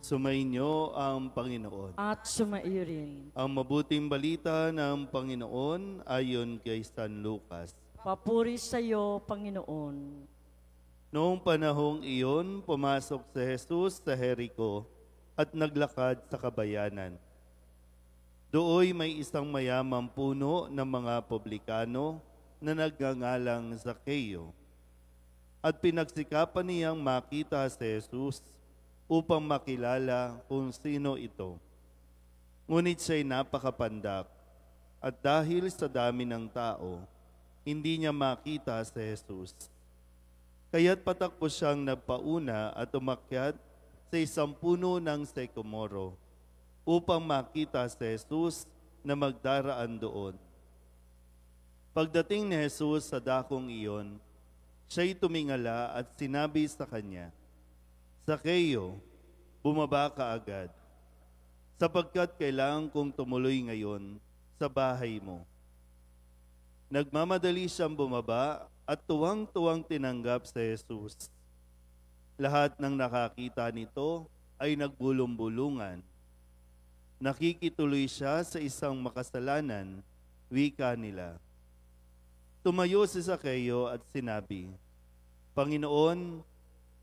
Sumainyo ang Panginoon. At sumaiyo rin. Ang mabuting balita ng Panginoon ayon kay San Lucas. Papuri sa iyo, Panginoon. Noong panahong iyon, pumasok si Jesus sa Jericho at naglakad sa kabayanan. Dooy may isang mayamang puno ng mga publikano na nagngangalang Zaccheo. At pinagsikapan niyang makita si Jesus upang makilala kung sino ito. Ngunit siya'y napakapandak at dahil sa dami ng tao, hindi niya makita si Jesus. Kaya't patakbo siyang nagpauna at umakyat sa isang puno ng sycamore upang makita si Jesus na magdaraan doon. Pagdating ni Jesus sa dakong iyon, siya'y tumingala at sinabi sa kanya, Zaccheo, bumaba ka agad, sapagkat kailangan kong tumuloy ngayon sa bahay mo. Nagmamadali siyang bumaba at tuwang-tuwang tinanggap si Jesus. Lahat ng nakakita nito ay nagbulong-bulungan. Nakikituloy siya sa isang makasalanan, wika nila. Tumayo si Zaccheo at sinabi, Panginoon,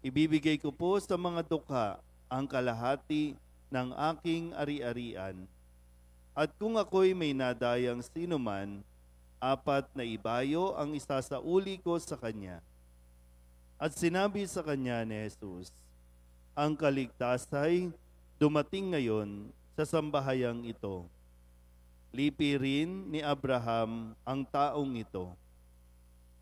ibibigay ko po sa mga dukha ang kalahati ng aking ari-arian. At kung ako'y may nadayang sinuman, 4 na ibayo ang isasauli ko sa kanya. At sinabi sa kanya ni Jesus, ang kaligtasay dumating ngayon sa sambahayang ito. Lipi rin ni Abraham ang taong ito,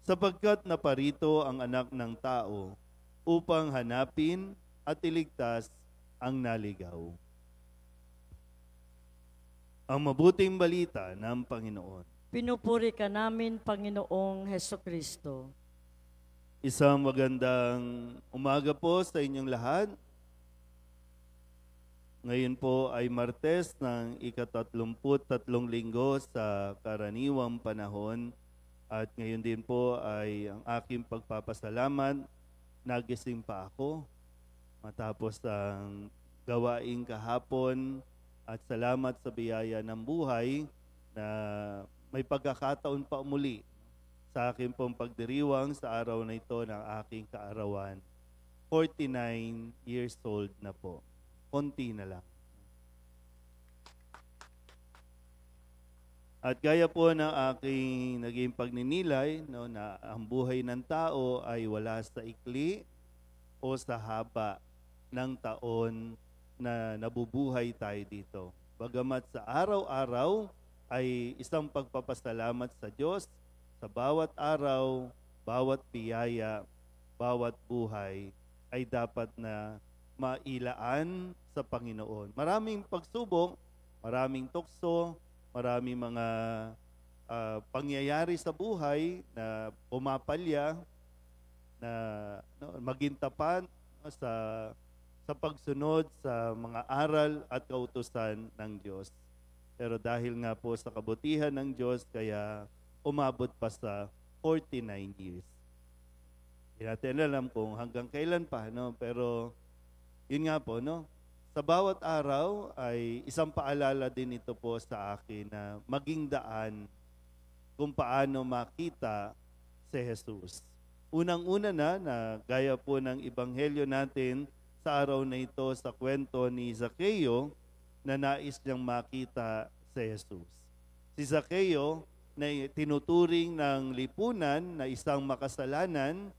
sapagkat naparito ang anak ng tao upang hanapin at iligtas ang naligaw. Ang mabuting balita ng Panginoon. Pinupuri ka namin, Panginoong Hesukristo. Isang magandang umaga po sa inyong lahat. Ngayon po ay Martes ng ika-33 linggo sa karaniwang panahon. At ngayon din po ay ang aking pagpapasalamat. Nagising pa ako matapos ang gawaing kahapon at salamat sa biyaya ng buhay na may pagkakataon pa muli sa aking pong pagdiriwang sa araw na ito ng aking kaarawan. 49 years old na po. Konti na lang. At gaya po ng aking naging pagninilay, no, na ang buhay ng tao ay wala sa ikli o sa haba ng taon na nabubuhay tayo dito. Bagamat sa araw-araw ay isang pagpapasalamat sa Diyos sa bawat araw, bawat biyaya, bawat buhay ay dapat na mailaan sa Panginoon. Maraming pagsubok, maraming tukso, maraming mga pangyayari sa buhay na pumapalya, na maging tapat sa pagsunod sa mga aral at kautusan ng Diyos. Pero dahil nga po sa kabutihan ng Diyos, kaya umabot pa sa 49 years. Hindi natin alam kung hanggang kailan pa, no? Pero yun nga po, no? Sa bawat araw ay isang paalala din ito po sa akin na maging daan kung paano makita si Jesus. Unang-una na gaya po ng ebanghelyo natin sa araw na ito sa kwento ni Zaccheo na nais niyang makita si Jesus. Si Zaccheo na tinuturing ng lipunan na isang makasalanan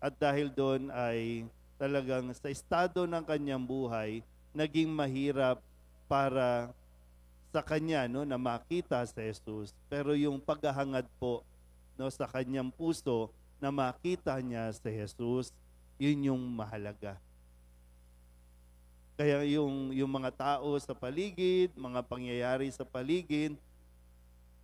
at dahil doon ay talagang sa estado ng kanyang buhay, naging mahirap para sa kanya, no, na makita si Jesus. Pero yung paghahangad po, no, sa kanyang puso na makita niya si Jesus, yun yung mahalaga. Kaya yung mga tao sa paligid, mga pangyayari sa paligid,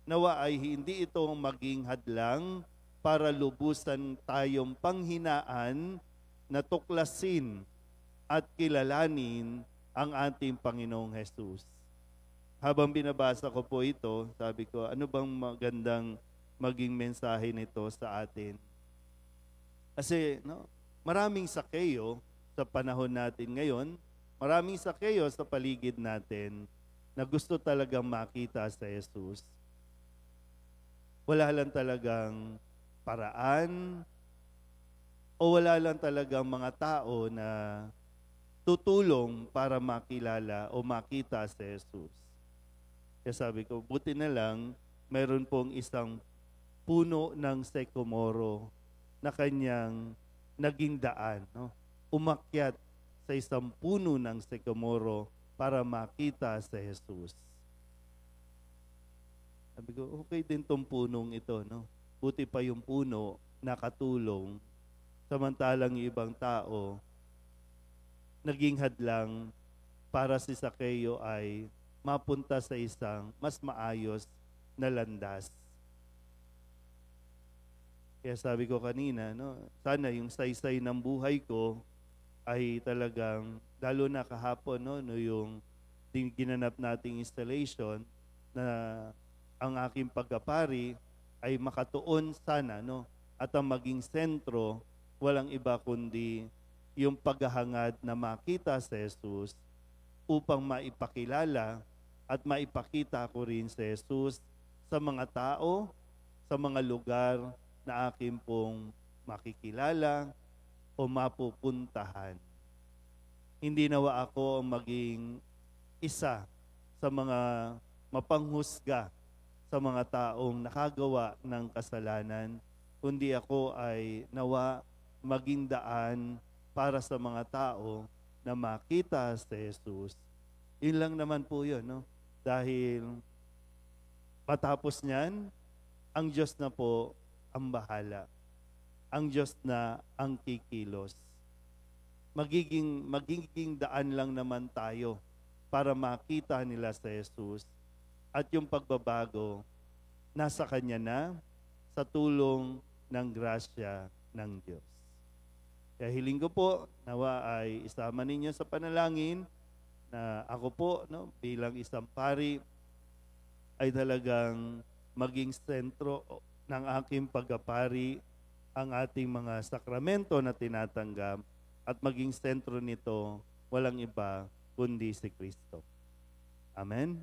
nawa ay hindi ito maging hadlang para lubusan tayong panghinaan na tuklasin at kilalanin ang ating Panginoong Jesus. Habang binabasa ko po ito, sabi ko, ano bang magandang maging mensahe nito sa atin? Kasi maraming Zaccheo sa panahon natin ngayon, maraming Sakeo sa paligid natin na gusto talagang makita sa Jesus. Wala lang talagang paraan o wala lang talagang mga tao na tutulong para makilala o makita si Jesus. Kaya sabi ko, buti na lang, mayroon pong isang puno ng sycamore na kanyang naging daan. No? Umakyat sa isang puno ng sycamore para makita si Jesus. Sabi ko, okay din tong punong ito. No? Buti pa yung puno nakatulong. Samantalang yung ibang tao, naging hadlang para si Sakeo ay mapunta sa isang mas maayos na landas. Kaya sabi ko kanina, no, sana yung saysay ng buhay ko ay talagang, lalo na kahapon, no yung ginanap nating installation na ang aking pagkapari ay makatuon sana, no, at ang maging sentro, walang iba kundi yung paghahangad na makita si Jesus upang maipakilala at maipakita ko rin si Jesus sa mga tao, sa mga lugar na akin pong makikilala o mapupuntahan. Hindi nawa ako ang maging isa sa mga mapanghusga sa mga taong nakagawa ng kasalanan, kundi ako ay nawa maging daan para sa mga tao na makita si Jesus. Yun lang naman po yun, no? Dahil matapos niyan, ang Diyos na po ang bahala. Ang Diyos na ang kikilos. Magiging daan lang naman tayo para makita nila si Jesus. At yung pagbabago, nasa Kanya na sa tulong ng grasya ng Diyos. Kaya hiling ko po, nawa ay isama ninyo sa panalangin na ako po, no, bilang isang pari, ay talagang maging sentro ng aking pagkapari ang ating mga sakramento na tinatanggap at maging sentro nito walang iba kundi si Kristo. Amen?